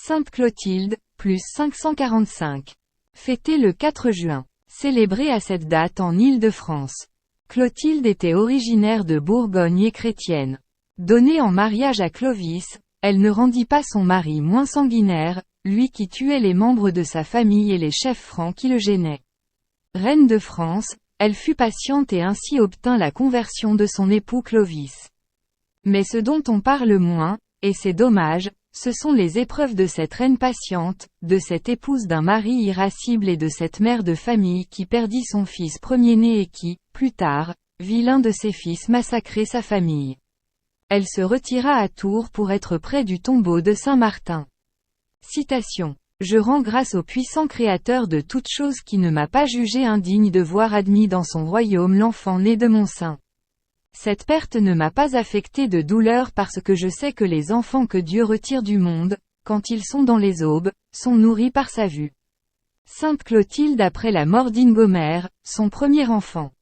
Sainte Clotilde, plus 545. Fêtée le 4 juin. Célébrée à cette date en Île-de-France. Clotilde était originaire de Bourgogne et chrétienne. Donnée en mariage à Clovis, elle ne rendit pas son mari moins sanguinaire, lui qui tuait les membres de sa famille et les chefs francs qui le gênaient. Reine de France, elle fut patiente et ainsi obtint la conversion de son époux Clovis. Mais ce dont on parle moins, et c'est dommage, ce sont les épreuves de cette reine patiente, de cette épouse d'un mari irascible et de cette mère de famille qui perdit son fils premier-né et qui, plus tard, vit l'un de ses fils massacrer sa famille. Elle se retira à Tours pour être près du tombeau de Saint Martin. Citation. Je rends grâce au puissant Créateur de toutes choses qui ne m'a pas jugé indigne de voir admis dans son royaume l'enfant né de mon sein. Cette perte ne m'a pas affecté de douleur parce que je sais que les enfants que Dieu retire du monde, quand ils sont dans les aubes, sont nourris par sa vue. Sainte Clotilde après la mort d'Ingomère, son premier enfant.